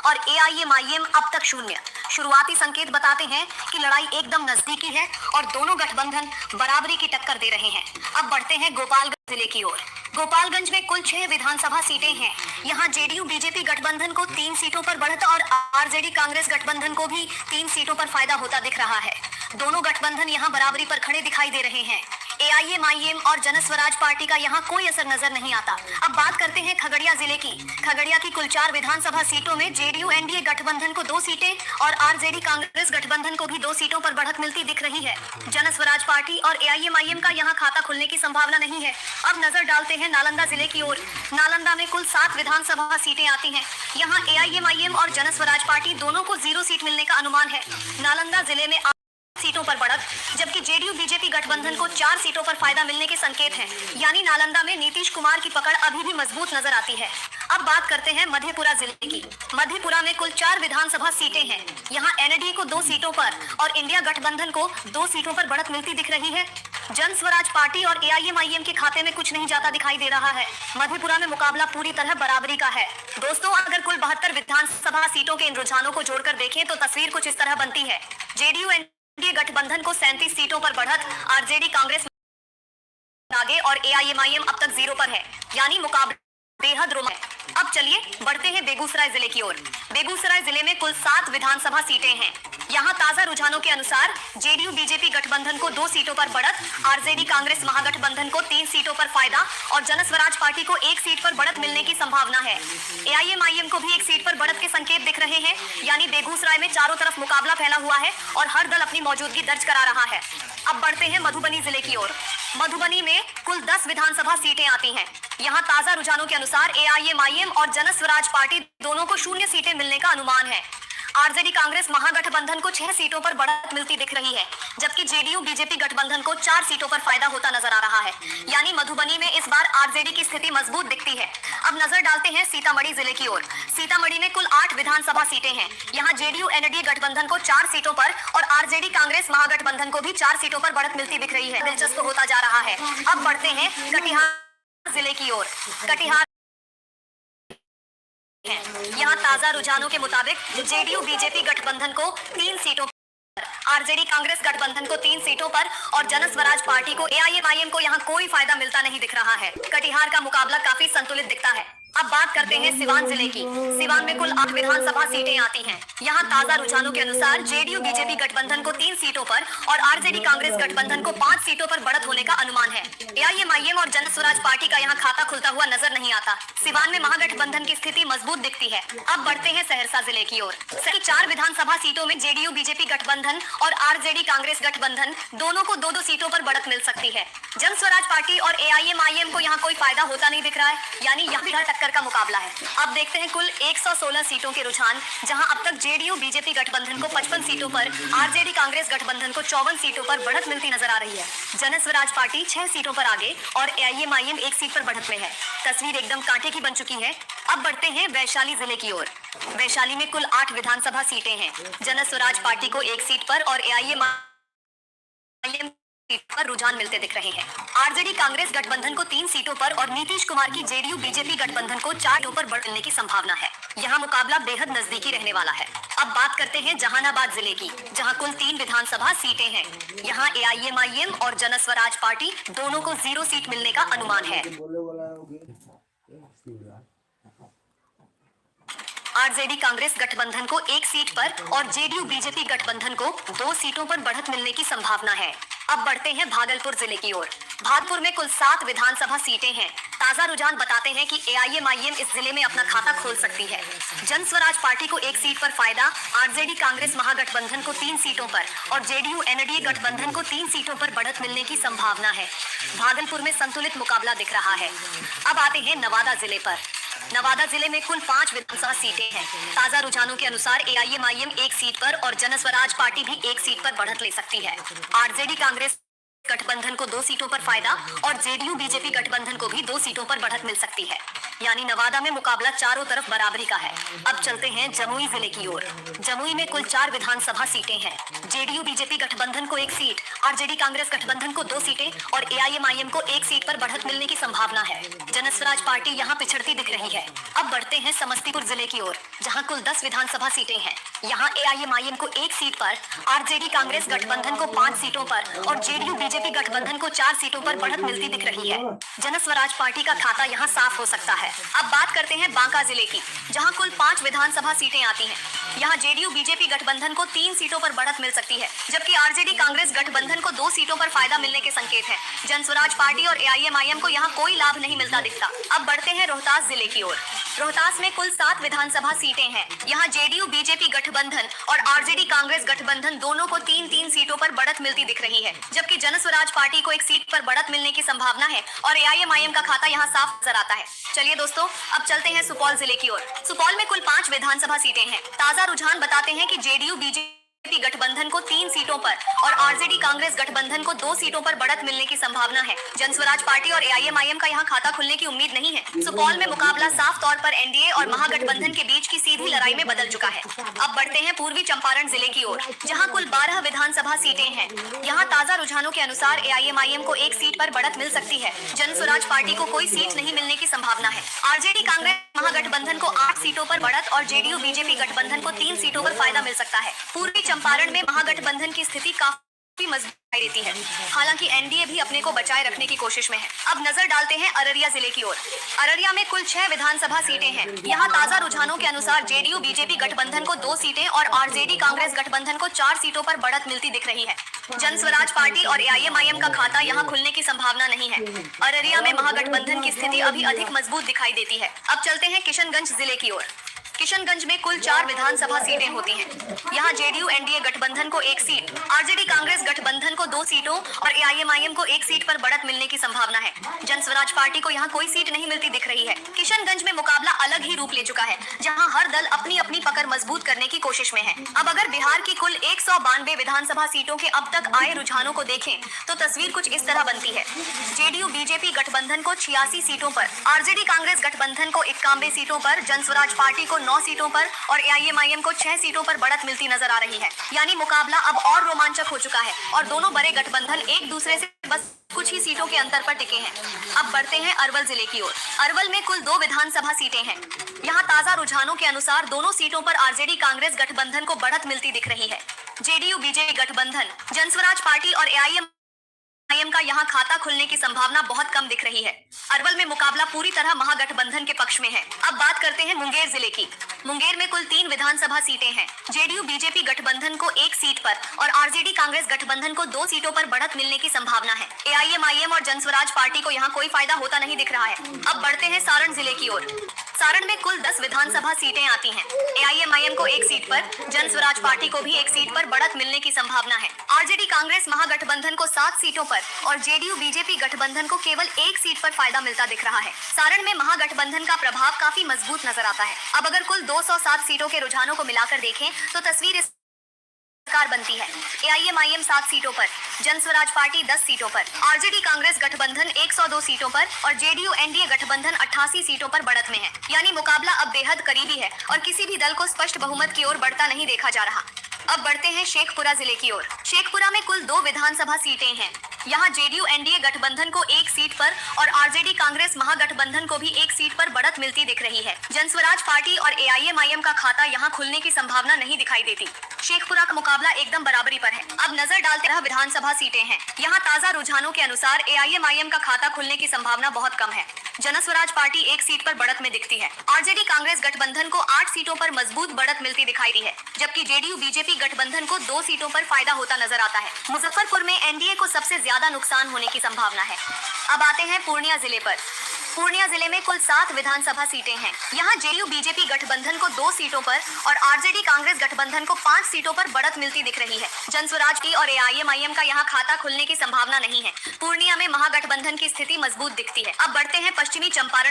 और एआईएमआईएम अब तक शून्य। शुरुआती संकेत बताते हैं कि लड़ाई एकदम नजदीकी है और दोनों गठबंधन बराबरी की टक्कर दे रहे हैं। अब बढ़ते हैं गोपालगंज जिले की ओर। गोपालगंज में कुल 6 विधानसभा सीटें हैं। यहाँ जेडीयू बीजेपी गठबंधन को 3 सीटों पर बढ़त और आरजेडी कांग्रेस गठबंधन को भी 3 सीटों पर फायदा होता दिख रहा है। दोनों गठबंधन यहाँ बराबरी पर खड़े दिखाई दे रहे हैं। एआईएमआईएम और जनस्वराज पार्टी का यहाँ कोई असर नजर नहीं आता। अब बात करते हैं खगड़िया जिले की। खगड़िया की कुल 4 विधानसभा सीटों में जेडीयू एनडीए गठबंधन को 2 सीटें और आरजेडी कांग्रेस गठबंधन को भी 2 सीटों पर बढ़त मिलती दिख रही है। जनस्वराज पार्टी और एआईएमआईएम का यहाँ खाता खुलने की संभावना नहीं है। अब नजर डालते हैं नालंदा जिले की ओर। नालंदा में कुल 7 विधानसभा सीटें आती हैं। यहाँ एआईएमआईएम और जनस्वराज पार्टी दोनों को 0 सीट मिलने का अनुमान है। नालंदा जिले में 8 सीटों पर बढ़त, जबकि जेडीयू बीजेपी गठबंधन को 4 सीटों पर फायदा मिलने के संकेत हैं। यानी नालंदा में नीतीश कुमार की पकड़ अभी भी मजबूत नजर आती है। अब बात करते हैं मधेपुरा जिले की। मधेपुरा में कुल 4 विधानसभा सीटें हैं। यहाँ एनडीए को 2 सीटों पर और इंडिया गठबंधन को 2 सीटों पर बढ़त मिलती दिख रही है। जनस्वराज पार्टी और एआईएमआईएम के खाते में कुछ नहीं जाता दिखाई दे रहा है। मधेपुरा में मुकाबला पूरी तरह बराबरी का है। दोस्तों, अगर कुल 72 विधानसभा सीटों के इन रुझानों को जोड़कर देखें तो तस्वीर कुछ इस तरह बनती है। जेडीयू एनडीए गठबंधन को 37 सीटों पर बढ़त, आरजेडी कांग्रेस आगे और एआईएमआईएम अब तक 0 पर है। यानी मुकाबला बेहद रोमांचक है। अब चलिए बढ़ते हैं बेगूसराय जिले की ओर। बेगूसराय जिले में कुल 7 विधानसभा सीटें हैं। यहाँ ताजा रुझानों के अनुसार जेडीयू बीजेपी गठबंधन को 2 सीटों पर बढ़त, आरजेडी कांग्रेस महागठबंधन को 3 सीटों पर फायदा और जनस्वराज पार्टी को 1 सीट पर बढ़त मिलने की संभावना है। एआईएमआईएम को भी 1 सीट पर बढ़त के संकेत दिख रहे हैं। यानी बेगूसराय में चारों तरफ मुकाबला फैला हुआ है और हर दल अपनी मौजूदगी दर्ज करा रहा है। अब बढ़ते हैं मधुबनी जिले की ओर। मधुबनी में कुल 10 विधानसभा सीटें आती हैं। यहाँ ताजा रुझानों के अनुसार एआईएमआईएम और जनस्वराज पार्टी दोनों को 0 सीटें मिलने का अनुमान है। आरजेडी कांग्रेस महागठबंधन को 6 सीटों पर बढ़त मिलती दिख रही है, जबकि जेडीयू बीजेपी गठबंधन को 4 सीटों पर फायदा होता नजर आ रहा है। यानी मधुबनी में इस बार आरजेडी की स्थिति मजबूत दिखती है। अब नजर डालते हैं सीतामढ़ी जिले की ओर। सीतामढ़ी में कुल 8 विधानसभा सीटें हैं। यहाँ जेडीयू एनडीए गठबंधन को 4 सीटों पर और आरजेडी कांग्रेस महागठबंधन को भी 4 सीटों पर बढ़त मिलती दिख रही है। दिलचस्प होता जा रहा है। अब बढ़ते हैं कटिहार जिले की ओर। कटिहार यहाँ ताजा रुझानों के मुताबिक जेडीयू बीजेपी गठबंधन को 3 सीटों, आरजेडी कांग्रेस गठबंधन को 3 सीटों पर और जनस्वराज पार्टी को एआईएमआईएम को यहाँ कोई फायदा मिलता नहीं दिख रहा है। कटिहार का मुकाबला काफी संतुलित दिखता है। अब बात करते हैं सिवान जिले की। सिवान में कुल 8 विधानसभा सीटें आती हैं। यहाँ ताजा रुझानों के अनुसार जेडीयू बीजेपी गठबंधन को 3 सीटों पर और आरजेडी कांग्रेस गठबंधन को 5 सीटों पर बढ़त होने का अनुमान है। एआईएमआईएम और जनस्वराज पार्टी का यहाँ खाता खुलता हुआ नजर नहीं आता। सिवान में महागठबंधन की स्थिति मजबूत दिखती है। अब बढ़ते हैं सहरसा जिले की ओर। सभी 4 विधानसभा सीटों में जेडीयू बीजेपी गठबंधन और आरजेडी कांग्रेस गठबंधन दोनों को 2-2 सीटों पर बढ़त मिल सकती है। जनस्वराज पार्टी और एआईएमआईएम को यहाँ कोई फायदा होता नहीं दिख रहा है। यानी यहाँ टक्कर का मुकाबला है। अब देखते हैं कुल 116 सीटों के रुझान, जहां अब तक जेडीयू बीजेपी गठबंधन को 55 सीटों पर, आरजेडी कांग्रेस गठबंधन को 54 सीटों पर बढ़त मिलती नजर आ रही है। जनस्वराज पार्टी 6 सीटों पर आगे और एआईएमआईएम 1 सीट पर बढ़त में है। तस्वीर एकदम कांटे की बन चुकी है। अब बढ़ते हैं वैशाली जिले की ओर। वैशाली में कुल 8 विधानसभा सीटें हैं। जनस्वराज पार्टी को 1 सीट पर और एआईएमआईएम पर रुझान मिलते दिख रहे हैं। आरजेडी कांग्रेस गठबंधन को 3 सीटों पर और नीतीश कुमार की जेडीयू बीजेपी गठबंधन को 4 सीटों पर बढ़ने की संभावना है। यहाँ मुकाबला बेहद नजदीकी रहने वाला है। अब बात करते हैं जहानाबाद जिले की, जहाँ कुल 3 विधानसभा सीटें हैं। यहाँ एआईएमआईएम और जनस्वराज पार्टी दोनों को 0 सीट मिलने का अनुमान है। आरजेडी कांग्रेस गठबंधन को 1 सीट पर और जेडीयू बीजेपी गठबंधन को 2 सीटों पर बढ़त मिलने की संभावना है। अब बढ़ते हैं भागलपुर जिले की ओर। भागलपुर में कुल 7 विधानसभा सीटें हैं। ताजा रुझान बताते हैं कि एआईएमआईएम इस जिले में अपना खाता खोल सकती है। जनस्वराज पार्टी को 1 सीट पर फायदा, आरजेडी कांग्रेस महागठबंधन को 3 सीटों पर और जेडीयू एनडीए गठबंधन को 3 सीटों पर बढ़त मिलने की संभावना है। भागलपुर में संतुलित मुकाबला दिख रहा है। अब आते हैं नवादा जिले पर। नवादा जिले में कुल 5 विधानसभा सीटें हैं। ताजा रुझानों के अनुसार एआईएमआईएम 1 सीट पर और जनस्वराज पार्टी भी 1 सीट पर बढ़त ले सकती है। आरजेडी कांग्रेस गठबंधन को 2 सीटों पर फायदा और जेडीयू बीजेपी गठबंधन को भी 2 सीटों पर बढ़त मिल सकती है। यानी नवादा में मुकाबला चारों तरफ बराबरी का है। अब चलते हैं जमुई जिले की ओर। जमुई में कुल 4 विधानसभा सीटें हैं। जेडीयू बीजेपी गठबंधन को 1 सीट, आरजेडी कांग्रेस गठबंधन को 2 सीटें और एआईएमआईएम को 1 सीट पर बढ़त मिलने की संभावना है। जनस्वराज पार्टी यहाँ पिछड़ती दिख रही है। अब बढ़ते हैं समस्तीपुर जिले की ओर, जहाँ कुल 10 विधानसभा सीटें हैं। यहाँ एआईएमआईएम को 1 सीट पर, आरजेडी कांग्रेस गठबंधन को 5 सीटों पर और जेडीयू बीजेपी गठबंधन को 4 सीटों पर बढ़त मिलती दिख रही है। जनस्वराज पार्टी का खाता यहाँ साफ हो सकता है। अब बात करते हैं बांका जिले की, जहाँ कुल 5 विधानसभा सीटें आती हैं। यहाँ जेडीयू बीजेपी गठबंधन को 3 सीटों पर बढ़त मिल सकती है, जबकि आरजेडी कांग्रेस गठबंधन को 2 सीटों पर फायदा मिलने के संकेत हैं। जनस्वराज पार्टी और एआईएमआईएम को यहाँ कोई लाभ नहीं मिलता दिखता। अब बढ़ते हैं रोहतास जिले की ओर। रोहतास में कुल 7 विधानसभा सीटें हैं। यहाँ जेडीयू बीजेपी गठबंधन और आरजेडी कांग्रेस गठबंधन दोनों को 3-3 सीटों पर बढ़त मिलती दिख रही है, जबकि जनस्वराज पार्टी को 1 सीट पर बढ़त मिलने की संभावना है और एआईएमआईएम का खाता यहाँ साफ नजर आता है। चलिए दोस्तों, अब चलते हैं सुपौल जिले की ओर। सुपौल में कुल 5 विधानसभा सीटें हैं। ताजा रुझान बताते हैं कि जेडीयू बीजेपी गठबंधन को 3 सीटों पर और आरजेडी कांग्रेस गठबंधन को 2 सीटों पर बढ़त मिलने की संभावना है। जनस्वराज पार्टी और एआईएमआईएम का यहाँ खाता खुलने की उम्मीद नहीं है। सुपौल में मुकाबला साफ तौर पर एनडीए और महागठबंधन के बीच की सीधी लड़ाई में बदल चुका है। अब बढ़ते हैं पूर्वी चंपारण जिले की ओर, जहाँ कुल 12 विधानसभा सीटें हैं। यहाँ ताजा रुझानों के अनुसार एआईएमआईएम को 1 सीट पर बढ़त मिल सकती है। जनस्वराज पार्टी को कोई सीट नहीं मिलने की संभावना है। आरजेडी कांग्रेस महागठबंधन को 8 सीटों पर बढ़त और जेडीयू बीजेपी गठबंधन को 3 सीटों पर फायदा मिल सकता है। पूर्वी चंपारण में महागठबंधन की स्थिति काफी मजबूत दिखाई देती है। हालांकि एनडीए भी अपने को बचाए रखने की कोशिश में है। अब नजर डालते हैं अररिया जिले की ओर। अररिया में कुल 6 विधानसभा सीटें हैं। यहाँ ताजा रुझानों के अनुसार जेडीयू बीजेपी गठबंधन को 2 सीटें और आरजेडी कांग्रेस गठबंधन को 4 सीटों पर बढ़त मिलती दिख रही है। जनस्वराज पार्टी और एआईएमआईएम का खाता यहाँ खुलने की संभावना नहीं है। अररिया में महागठबंधन की स्थिति अभी अधिक मजबूत दिखाई देती है। अब चलते हैं किशनगंज जिले की ओर। किशनगंज में कुल 4 विधानसभा सीटें होती हैं। यहाँ जेडीयू एनडीए गठबंधन को 1 सीट, आरजेडी कांग्रेस गठबंधन को 2 सीटों और एआईएमआईएम को 1 सीट पर बढ़त मिलने की संभावना है। जनस्वराज पार्टी को यहाँ कोई सीट नहीं मिलती दिख रही है। किशनगंज में मुकाबला अलग ही रूप ले चुका है, जहाँ हर दल अपनी अपनी पकड़ मजबूत करने की कोशिश में है। अब अगर बिहार की कुल 192 विधानसभा सीटों के अब तक आए रुझानों को देखें तो तस्वीर कुछ इस तरह बनती है। जेडीयू बीजेपी गठबंधन को 86 सीटों पर, आरजेडी कांग्रेस गठबंधन को 91 सीटों पर, जनस्वराज पार्टी को 9 सीटों पर और एआईएमआईएम को 6 सीटों पर बढ़त मिलती नजर आ रही है। यानी मुकाबला अब और रोमांचक हो चुका है और दोनों बड़े गठबंधन एक दूसरे से बस कुछ ही सीटों के अंतर पर टिके हैं। अब बढ़ते हैं अरवल जिले की ओर। अरवल में कुल 2 विधानसभा सीटें हैं। यहाँ ताजा रुझानों के अनुसार दोनों सीटों पर आरजेडी कांग्रेस गठबंधन को बढ़त मिलती दिख रही है। जेडीयू बीजेपी गठबंधन, जनस्वराज पार्टी और एआईएमआईएम का यहाँ खाता खुलने की संभावना बहुत कम दिख रही है। अरवल में मुकाबला पूरी तरह महागठबंधन के पक्ष में है। अब बात करते हैं मुंगेर जिले की। मुंगेर में कुल 3 विधानसभा सीटें हैं। जेडीयू बीजेपी गठबंधन को 1 सीट पर और आरजेडी कांग्रेस गठबंधन को 2 सीटों पर बढ़त मिलने की संभावना है। एआईएमआईएम और जनस्वराज पार्टी को यहाँ कोई फायदा होता नहीं दिख रहा है। अब बढ़ते हैं सारण जिले की ओर। सारण में कुल 10 विधानसभा सीटें आती हैं। एआईएमआईएम को 1 सीट पर, जनस्वराज पार्टी को भी 1 सीट पर बढ़त मिलने की संभावना है। आरजेडी कांग्रेस महागठबंधन को 7 सीटों पर और जेडीयू बीजेपी गठबंधन को केवल 1 सीट पर फायदा मिलता दिख रहा है। सारण में महागठबंधन का प्रभाव काफी मजबूत नजर आता है। अब अगर कुल 207 सीटों के रुझानों को मिलाकर देखें तो तस्वीर इस प्रकार बनती है। एआईएमआईएम 7 सीटों पर, जनस्वराज पार्टी 10 सीटों पर, आरजेडी कांग्रेस गठबंधन 102 सीटों पर और जेडीयू एनडीए गठबंधन 88 सीटों पर बढ़त में है। यानी मुकाबला अब बेहद करीबी है और किसी भी दल को स्पष्ट बहुमत की ओर बढ़ता नहीं देखा जा रहा। अब बढ़ते हैं शेखपुरा जिले की ओर। शेखपुरा में कुल 2 विधानसभा सीटें हैं। यहाँ जेडीयू एनडीए गठबंधन को 1 सीट पर और आरजेडी कांग्रेस महागठबंधन को भी 1 सीट पर बढ़त मिलती दिख रही है। जनस्वराज पार्टी और एआईएमआईएम का खाता यहाँ खुलने की संभावना नहीं दिखाई देती। शेखपुरा का मुकाबला एकदम बराबरी पर है। अब नजर डालते हैं विधानसभा सीटें हैं। यहाँ ताजा रुझानों के अनुसार एआईएमआईएम का खाता खुलने की संभावना बहुत कम है। जनस्वराज पार्टी 1 सीट पर बढ़त में दिखती है। आरजेडी कांग्रेस गठबंधन को 8 सीटों पर मजबूत बढ़त मिलती दिखाई दी है, जबकि जेडीयू बीजेपी गठबंधन को 2 सीटों पर फायदा होता नजर आता है। मुजफ्फरपुर में एनडीए को सबसे ज्यादा नुकसान होने की संभावना है। अब आते हैं पूर्णिया जिले पर। पूर्णिया जिले में कुल 7 विधानसभा सीटें हैं। यहाँ जेडीयू बीजेपी गठबंधन को 2 सीटों पर और आरजेडी कांग्रेस गठबंधन को 5 सीटों पर बढ़त मिलती दिख रही है। जनस्वराज की और एआईएमआईएम का यहाँ खाता खुलने की संभावना नहीं है। पूर्णिया में महागठबंधन की स्थिति मजबूत दिखती है। अब बढ़ते हैं पश्चिमी चंपारण